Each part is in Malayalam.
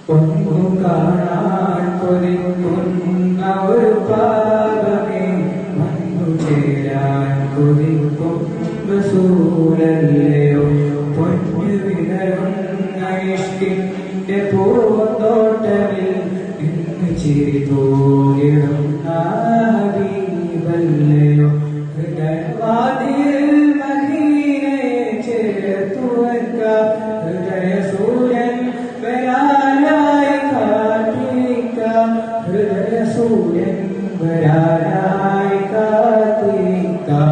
ഒന്നു കാണാൻ കൊതിക്കുന്ന ഒരു പാദമേ വന്നു ചേരാൻ കൊതിക്കും റസൂലല്ലയോ പൊന്നു വിടരുന്ന ഇഷ്കിന്റെ പൂന്തോട്ടമിൽ ഇന്ന് ചിരി തോന്നിടുന്ന ഹബീബല്ലയോ ഹൃദയവാതിൽ മദീനയെ ചേർത്തു വയ്ക്കാം ഹൃദയ സൂര്യൻ വരാനായി കാത്തിരിക്കാം ഹൃദയ സൂര്യൻ വരാനായി കാത്തിരിക്കാം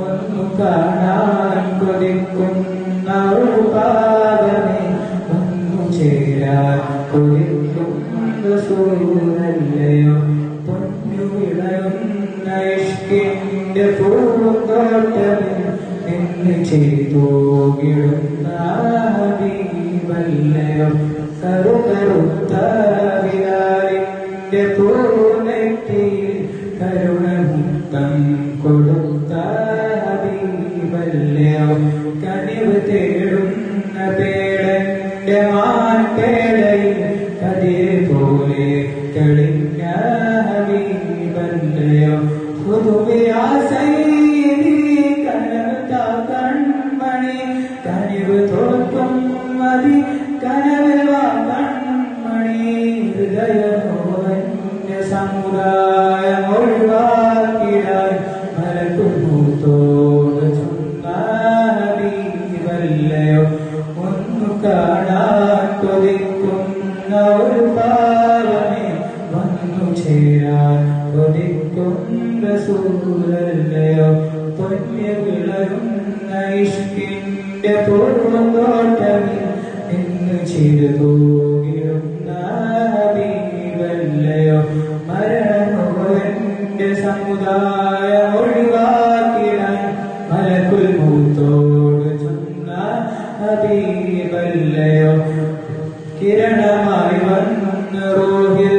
ഒന്നു കാണാൻ കൊതിക്കുന്ന ഒരു പാദമേ വന്നു ചേരാൻ കൊതിക്കും റസൂലല്ലയോ പൊന്നു വിളയുന്ന ഇഷ്കിന്റെ പൂന്തോട്ടമിൽ എന്ന് ചെയ്തോകിടുന്ന ഹബീബല്ലയോ കറുകറുത്ത വിലാലിന്റെ പൂനെറ്റിയിൽ കരുണമുത്തം കൊടുത്ത ഹബീബല്ലയോ കനിവ് തേടുന്ന പേടന്റെ മാൻപേടയിൽ കതിരെ പോലെ തെളിഞ്ഞ ഹബീബല്ലയോ പുതുമയാ സൈദി കനവ കൺമണി കനിവ് തോൽക്കും മതി കനവിൽ കൺമണി ഹൃദയമോഹന്റെ സമുദായം ഒഴിവാക്കിടാൻ മലക്കുമൂത്തോട് ചൊന്ന ഹബീബല്ലയോ ഒന്നു കാണാൻ കൊതിക്കുന്ന ഒരു പാദമേ വന്നു ചേരാൻ കൊതിക്കും റസൂലല്ലയോ പൊന്നു വിളരുന്ന ഇഷ്കിന്റെ പൂന്തോട്ടമിൽ ഇന്ന് ചിരുതൂകിടുന്ന ഹബീബല്ലയോ മരണമോഹന്റെ സമുദായം ഒഴിവാക്കിടാൻ മലക്കുൽ മൗത്തോട് ചൊന്ന ഹബീബല്ലയോ കിരണമായി വന്ന് റൂഹിൽ